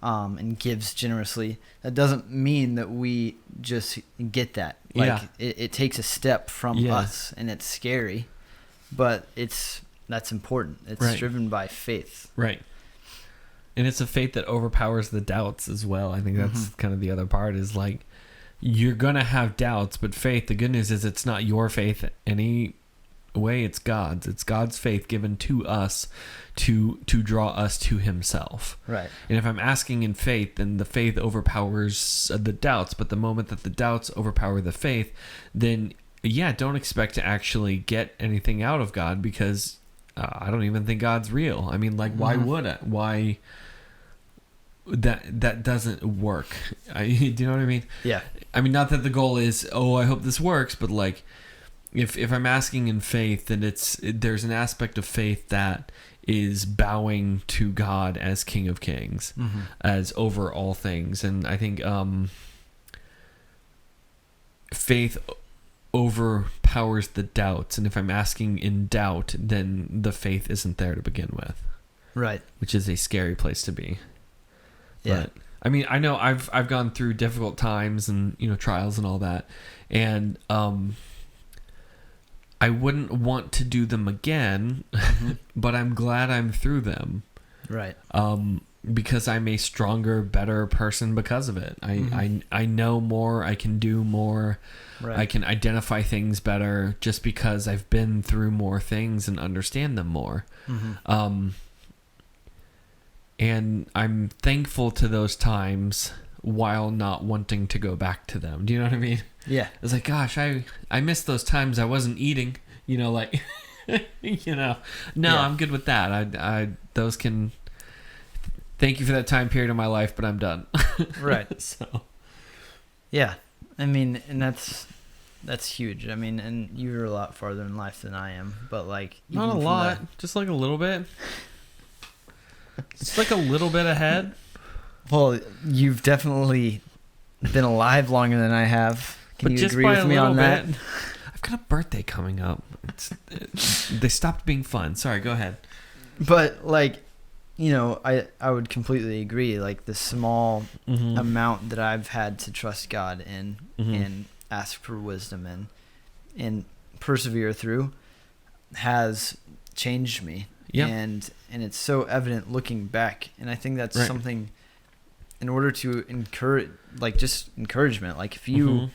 B: and gives generously, that doesn't mean that we just get that. Like, it takes a step from us, and it's scary, but that's important. It's driven by faith.
A: Right. And it's a faith that overpowers the doubts as well. I think that's kind of the other part, is like, you're going to have doubts, but faith, the good news is, it's not your faith any way, it's God's. It's God's faith given to us to draw us to himself.
B: Right.
A: And if I'm asking in faith, then the faith overpowers the doubts. But the moment that the doubts overpower the faith, then don't expect to actually get anything out of God, because I don't even think God's real. I mean, like, why would I? Why? That doesn't work. Do you know what I mean?
B: Yeah.
A: I mean, not that the goal is, I hope this works, but like, if I'm asking in faith, then there's an aspect of faith that is bowing to God as King of Kings, as over all things. And I think faith overpowers the doubts. And if I'm asking in doubt, then the faith isn't there to begin with.
B: Right.
A: Which is a scary place to be.
B: Yeah.
A: But, I mean, I know I've gone through difficult times and, trials and all that. And I wouldn't want to do them again, but I'm glad I'm through them.
B: Right.
A: Because I'm a stronger, better person because of it. I know more. I can do more.
B: Right.
A: I can identify things better just because I've been through more things and understand them more. And I'm thankful to those times while not wanting to go back to them. Do you know what I mean?
B: Yeah.
A: It's like, gosh, I miss those times I wasn't eating, like, No, yeah. I'm good with that. Those can, thank you for that time period of my life, but I'm done.
B: Right.
A: So.
B: Yeah. I mean, and that's huge. I mean, and you're a lot farther in life than I am, but like.
A: Not a lot, just like a little bit. It's like a little bit ahead.
B: Well, you've definitely been alive longer than I have. Can you agree with me on that?
A: I've got a birthday coming up. They stopped being fun. Sorry, go ahead.
B: But like, I would completely agree. Like the small amount that I've had to trust God in and ask for wisdom and persevere through has changed me.
A: Yeah.
B: And it's so evident looking back. And I think that's something, in order to encourage, like just encouragement. Like if you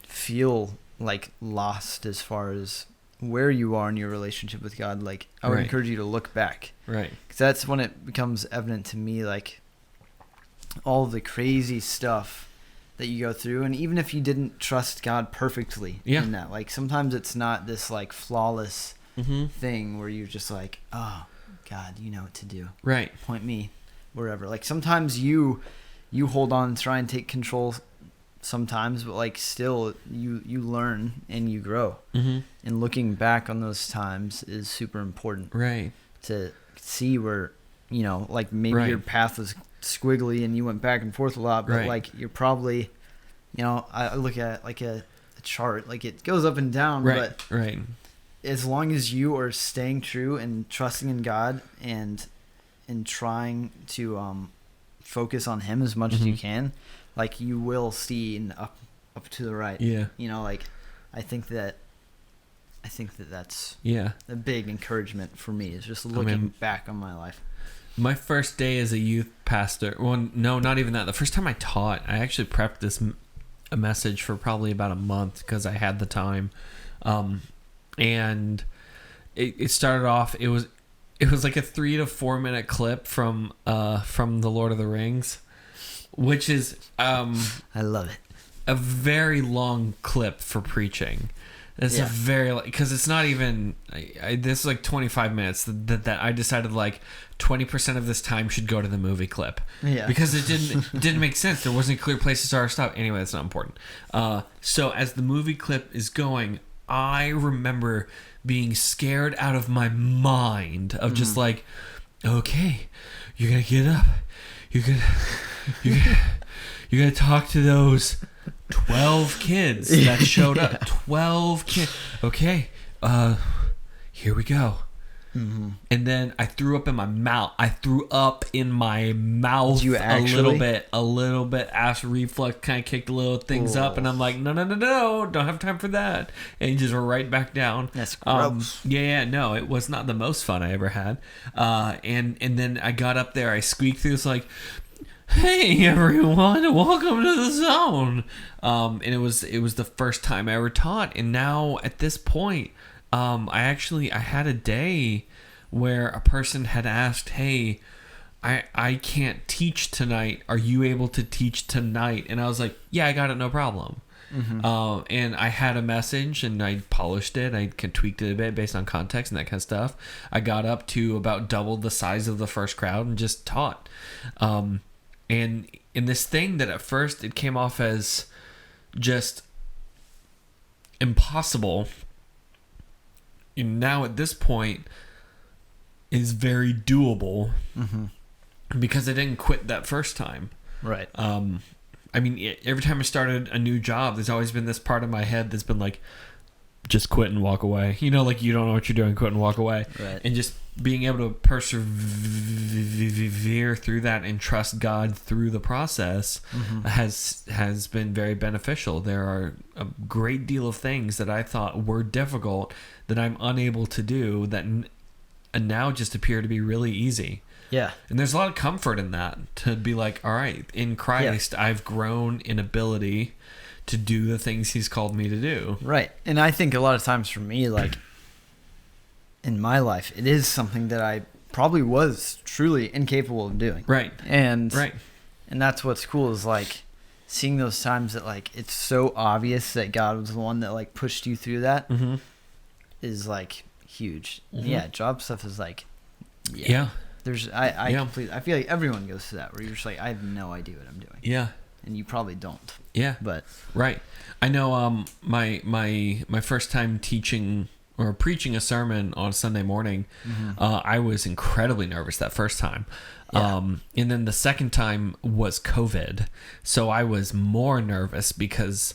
B: feel like lost as far as where you are in your relationship with God, like I would encourage you to look back.
A: Right.
B: Because that's when it becomes evident to me, like all the crazy stuff that you go through. And even if you didn't trust God perfectly in that, like sometimes it's not this like flawless thing where you're just like, oh God, you know what to do.
A: Right.
B: Point me wherever. Like sometimes you hold on and try and take control sometimes, but like still you learn and you grow. And looking back on those times is super important.
A: Right.
B: To see where, like maybe your path was squiggly and you went back and forth a lot, but like you're probably, I look at like a chart, like it goes up and down, but as long as you are staying true and trusting in God and trying to focus on Him as much as you can, like you will see up to the right. Yeah. Like I think that that's a big encouragement for me, is just looking back on my life.
A: My first day as a youth pastor, well, no, not even that. The first time I taught, I actually prepped a message for probably about a month because I had the time. And it started off, it was like a 3 to 4 minute clip from The Lord of the Rings, which is
B: I love it.
A: A very long clip for preaching. It's a very, because it's not even, this is like 25 minutes that I decided like 20% of this time should go to the movie clip. Yeah. Because it didn't make sense. There wasn't a clear place to start or stop. Anyway, that's not important. So as the movie clip is going, I remember being scared out of my mind of just like, okay, you're going to get up. You're gonna talk to those 12 kids that showed up. 12 kids. Okay, here we go. And then I threw up in my mouth.
B: Did you actually?
A: A little bit. Acid reflux kind of kicked a little things up, and I'm like, no, don't have time for that. And you just were right back down.
B: That's gross.
A: No, it was not the most fun I ever had. And then I got up there. I squeaked through. It's like, hey everyone, welcome to the zone. And it was the first time I ever taught. And now at this point, I had a day where a person had asked, hey, I can't teach tonight. Are you able to teach tonight? And I was like, yeah, I got it. No problem. And I had a message, and I polished it. I tweaked it a bit based on context and that kind of stuff. I got up to about double the size of the first crowd and just taught. And in this thing that at first it came off as just impossible, and now at this point is very doable, because I didn't quit that first time.
B: Right.
A: I mean, every time I started a new job, there's always been this part of my head that's been like, just quit and walk away. You know, like, you don't know what you're doing, quit and walk away.
B: Right.
A: And just being able to persevere through that and trust God through the process has been very beneficial. There are a great deal of things that I thought were difficult that I'm unable to do that now just appear to be really easy.
B: Yeah.
A: And there's a lot of comfort in that, to be like, all right, in Christ, I've grown in ability to do the things he's called me to do.
B: Right. And I think a lot of times for me, like, in my life, it is something that I probably was truly incapable of doing.
A: Right.
B: And that's what's cool, is like seeing those times that, like, it's so obvious that God was the one that, like, pushed you through that is, like, huge. Yeah, job stuff is like, there's I feel like everyone goes through that, where you're just like, I have no idea what I'm doing.
A: Yeah.
B: And you probably don't.
A: Yeah.
B: But
A: right. I know my first time teaching or preaching a sermon on Sunday morning, I was incredibly nervous that first time. And then the second time was COVID. So I was more nervous because,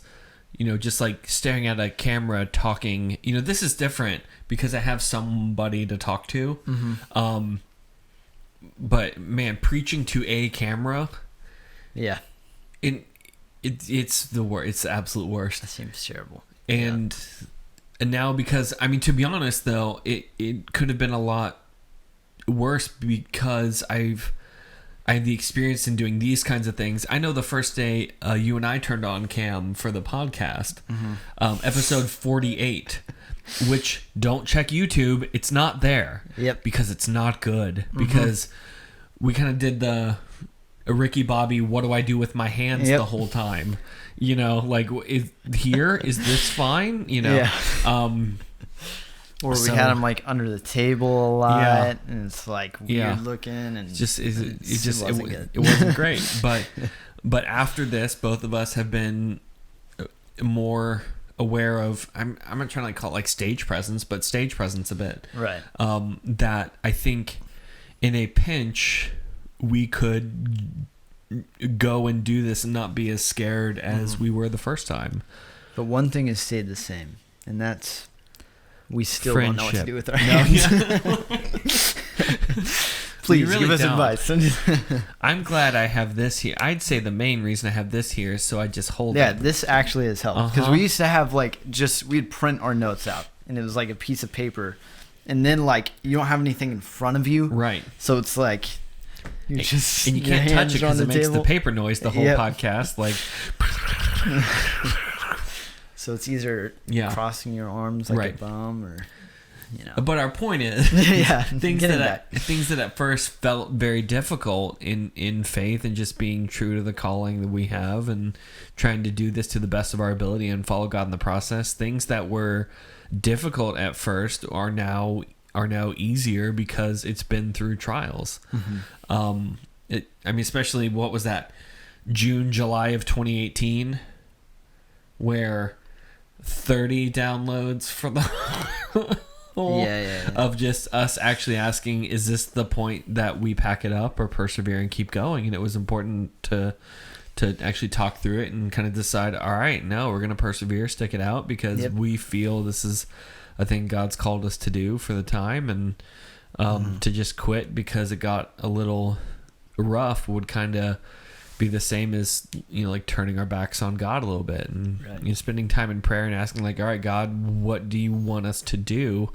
A: you know, just like staring at a camera talking, you know, this is different because I have somebody to talk to. But man, preaching to a camera, it's the worst. It's the absolute worst.
B: That seems terrible.
A: And now, because I mean, to be honest though, it could have been a lot worse, because I had the experience in doing these kinds of things. I know the first day you and I turned on cam for the podcast, episode 48, which, don't check YouTube. It's not there.
B: Yep.
A: Because it's not good. Because we kind of did the Ricky Bobby, what do I do with my hands the whole time? You know, like, is this fine? You know?
B: Or we had him like under the table a lot, and it's like weird looking, and
A: it wasn't great. But after this, both of us have been more aware of, I'm not trying to like call it like stage presence, but stage presence a bit.
B: Right.
A: That I think in a pinch we could go and do this and not be as scared as we were the first time.
B: But one thing has stayed the same, and that's we still don't know what to do with our hands. Please
A: really
B: give us
A: don't.
B: advice.
A: I'm glad I have this here. I'd say the main reason I have this here is so I just hold it.
B: This actually has helped, because we used to have like we'd print our notes out, and it was like a piece of paper, and then like you don't have anything in front of you,
A: right?
B: So it's like you just
A: and you can't touch it because it makes the paper noise the whole podcast, like.
B: So it's either crossing your arms like a bum, or, you know.
A: But our point is, things that at first felt very difficult in faith, and just being true to the calling that we have, and trying to do this to the best of our ability and follow God in the process. Things that were difficult at first are now easier because it's been through trials. I mean, especially what was that, June, July of 2018, where 30 downloads for the of just us actually asking, is this the point that we pack it up or persevere and keep going? And it was important to actually talk through it and kind of decide, all right, no, we're going to persevere, stick it out, because we feel this is a thing God's called us to do for the time, and to just quit because it got a little rough would kind of be the same as, you know, like turning our backs on God a little bit, and you know, spending time in prayer and asking, like, all right, God, what do you want us to do?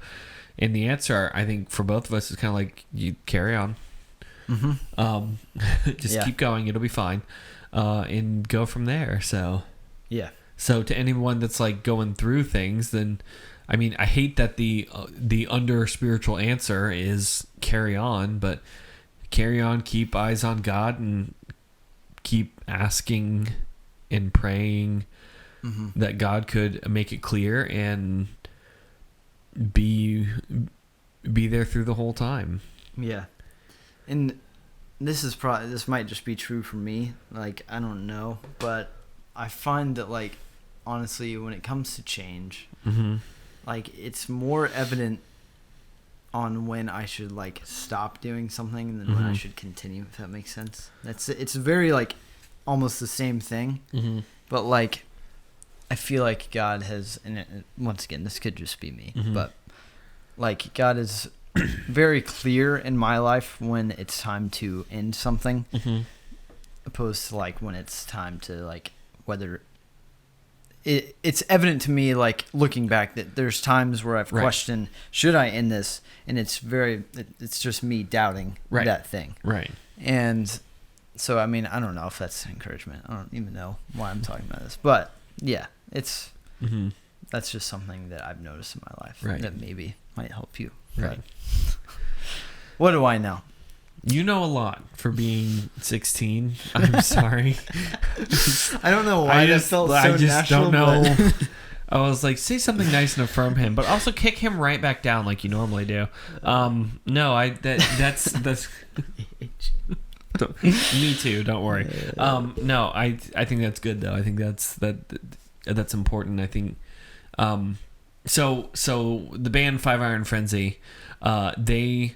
A: And the answer, I think, for both of us is kind of like, you carry on. Just keep going, it'll be fine, and go from there. So to anyone that's like going through things, then I mean, I hate that the under spiritual answer is carry on, but carry on, keep eyes on God, and keep asking and praying that God could make it clear and be there through the whole time.
B: Yeah. And this might just be true for me. Like, I don't know, but I find that, like, honestly, when it comes to change, like, it's more evident on when I should, like, stop doing something than when I should continue, if that makes sense. It's very, like, almost the same thing, but, like, I feel like God has, and once again, this could just be me, but, like, God is very clear in my life when it's time to end something, opposed to, like, when it's time to, like, whether it's evident to me, like, looking back, that there's times where I've questioned, should I end this? And it's just me doubting that thing.
A: Right.
B: And so, I mean, I don't know if that's encouragement. I don't even know why I'm talking about this, but yeah, it's, that's just something that I've noticed in my life that maybe might help you.
A: Right.
B: What do I know?
A: You know a lot for being 16. I'm sorry.
B: I don't know why that felt so
A: I just
B: natural,
A: don't know. I was like, say something nice and affirm him, but also kick him right back down like you normally do. No, that's me too. Don't worry. No, I think that's good though. I think that's important. I think. So the band Five Iron Frenzy, they.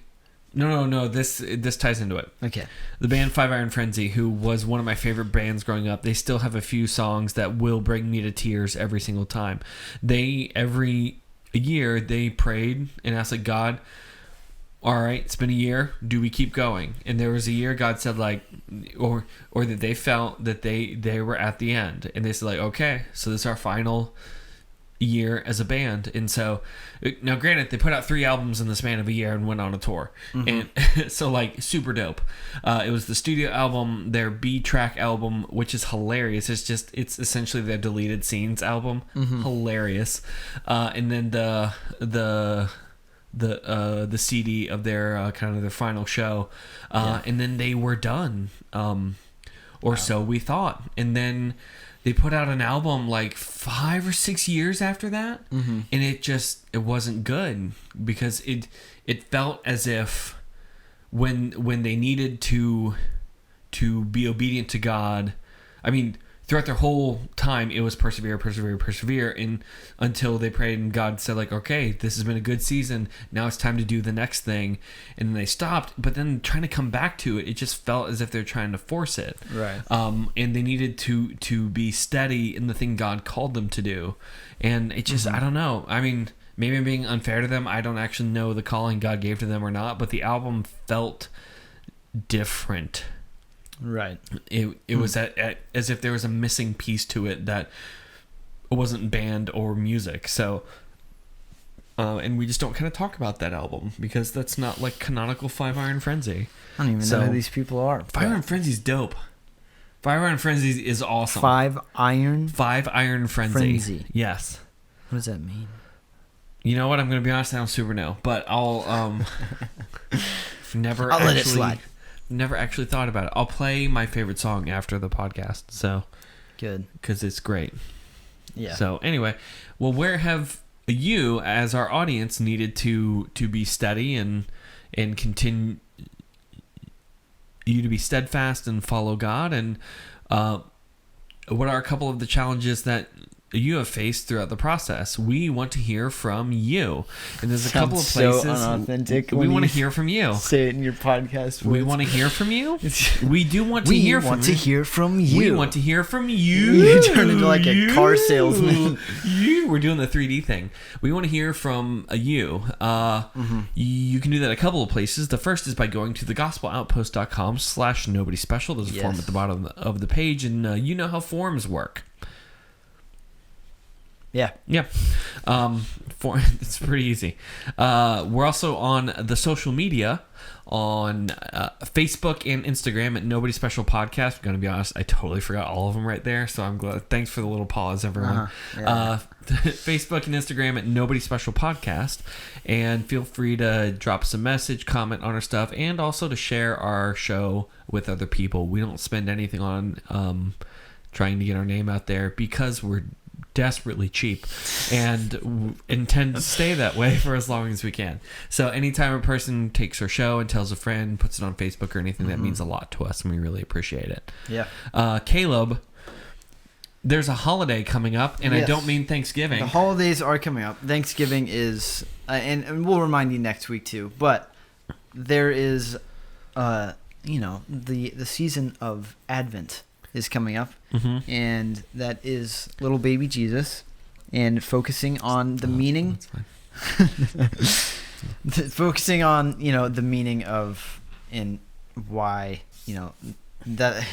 A: No. This ties into it.
B: Okay.
A: The band Five Iron Frenzy, who was one of my favorite bands growing up, they still have a few songs that will bring me to tears every single time. Every year they prayed and asked, like, God, all right, it's been a year. Do we keep going? And there was a year God said, like, or that they felt that they were at the end, and they said, like, okay, so this is our final year as a band. And so now, granted, they put out 3 albums in the span of a year and went on a tour, and so, like, super dope. It was the studio album, their B-track album, which is hilarious. It's essentially their deleted scenes album. Hilarious. And then the CD of their kind of their final show, and then they were done, or so we thought. And then they put out an album like 5 or 6 years after that, and it wasn't good, because it felt as if when they needed to be obedient to God, I mean, throughout their whole time, it was persevere, and until they prayed and God said, like, okay, this has been a good season, now it's time to do the next thing. And then they stopped, but then trying to come back to it, it just felt as if they're trying to force it.
B: Right.
A: And they needed to be steady in the thing God called them to do. And it just, I don't know. I mean, maybe I'm being unfair to them. I don't actually know the calling God gave to them or not, but the album felt different.
B: Right.
A: It was as if there was a missing piece to it, that it wasn't band or music. So, and we just don't kind of talk about that album, because that's not like canonical Five Iron Frenzy.
B: I don't even know who these people are.
A: Five Iron Frenzy's dope. Five Iron Frenzy is awesome.
B: Five Iron
A: Frenzy. Yes.
B: What does that mean?
A: You know what? I'm going to be honest. I don't super know, but I'll
B: let it slide.
A: Never actually thought about it. I'll play my favorite song after the podcast. So
B: good,
A: because it's great.
B: Yeah.
A: So anyway, well, where have you, as our audience, needed to be steady and continue you to be steadfast and follow God? And what are a couple of the challenges that you have faced throughout the process? We want to hear from you, and there's a couple of places
B: so unauthentic.
A: We want to hear from you.
B: Say it in your podcast.
A: We want to hear from you. We do want to hear from you.
B: We want to hear from you.
A: We want to hear from you.
B: You turn into like a car salesman.
A: We're doing the 3D thing. We want to hear from you. You can do that a couple of places. The first is by going to thegospel.outpost.com/nobodyspecial. There's a form at the bottom of the page, and you know how forms work.
B: Yeah.
A: It's pretty easy. We're also on the social media on Facebook and Instagram at Nobody Special Podcast. I'm going to be honest, I totally forgot all of them right there, so I'm glad. Thanks for the little pause, everyone. Facebook and Instagram at Nobody Special Podcast, and feel free to drop us a message, comment on our stuff, and also to share our show with other people. We don't spend anything on trying to get our name out there, because we're desperately cheap and intend to stay that way for as long as we can. So anytime a person takes our show and tells a friend, puts it on Facebook or anything, that means a lot to us, and we really appreciate it.
B: Yeah.
A: Caleb, there's a holiday coming up, and
B: Yes.
A: I don't mean Thanksgiving.
B: The holidays are coming up. Thanksgiving is, and we'll remind you next week too, but there is, the season of Advent is coming up, and that is little baby Jesus, and focusing on the meaning, focusing on, the meaning of and why, that,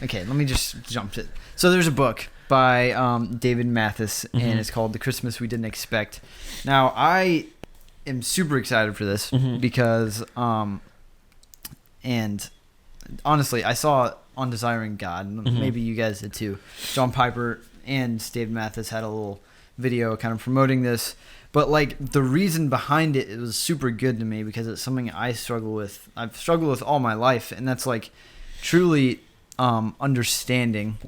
B: okay, let me just jump to it. So there's a book by David Mathis, and it's called The Christmas We Didn't Expect. Now, I am super excited for this because, and honestly, I saw on Desiring God, maybe you guys did too, John Piper and David Mathis had a little video kind of promoting this, but like the reason behind it, it was super good to me because it's something I've struggled with all my life, and that's like truly understanding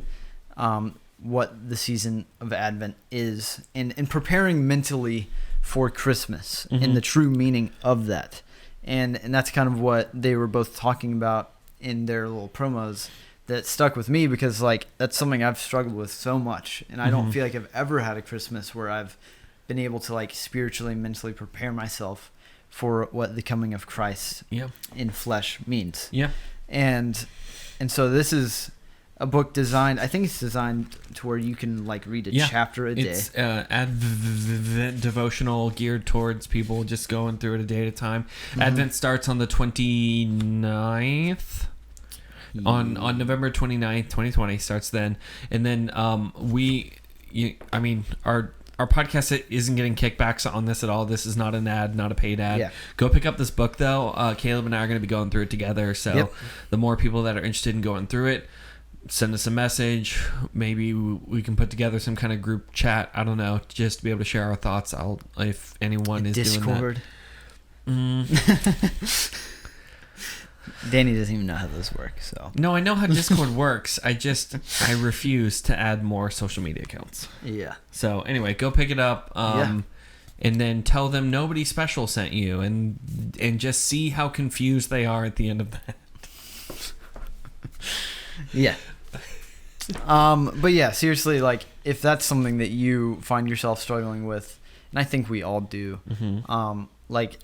B: what the season of Advent is, and preparing mentally for Christmas and the true meaning of that. And that's kind of what they were both talking about in their little promos that stuck with me, because like that's something I've struggled with so much, and I don't feel like I've ever had a Christmas where I've been able to like spiritually, mentally prepare myself for what the coming of Christ in flesh means. And so this is a book designed, I think it's designed to where you can like read a chapter a day. It's
A: Advent devotional geared towards people just going through it a day at a time. Advent starts on the 29th. On November 29th, 2020 starts then. And then our podcast isn't getting kickbacks on this at all. This is not an ad, not a paid ad.
B: Yeah.
A: Go pick up this book, though. Caleb and I are going to be going through it together. So the more people that are interested in going through it, send us a message. Maybe we can put together some kind of group chat. I don't know, just to be able to share our thoughts. If anyone is
B: Discord.
A: doing that.
B: Danny doesn't even know how those work. So
A: no, I know how Discord works. I refuse to add more social media accounts.
B: Yeah.
A: So anyway, go pick it up. And then tell them nobody special sent you, and just see how confused they are at the end of that.
B: Yeah. But yeah, seriously, like if that's something that you find yourself struggling with, and I think we all do, like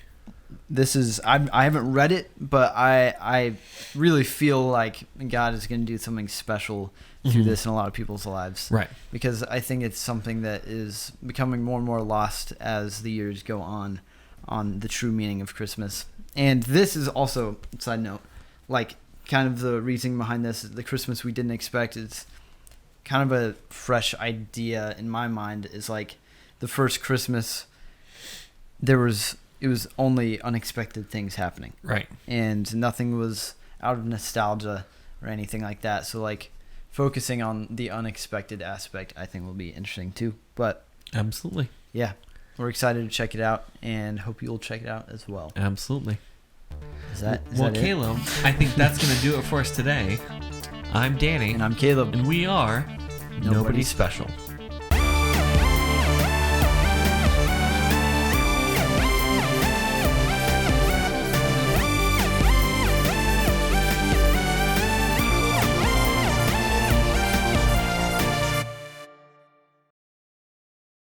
B: this is, I haven't read it, but I really feel like God is going to do something special through this in a lot of people's lives. Right. Because I think it's something that is becoming more and more lost as the years go on the true meaning of Christmas. And this is also, side note, like kind of the reasoning behind this, the Christmas we didn't expect, is kind of a fresh idea in my mind. Is like the first Christmas, it was only unexpected things happening. Right. And nothing was out of nostalgia or anything like that. So like focusing on the unexpected aspect, I think will be interesting too. But absolutely. Yeah. We're excited to check it out and hope you'll check it out as well. Absolutely. Is that Caleb, I think that's going to do it for us today. I'm Danny. And I'm Caleb. And we are Nobody Special.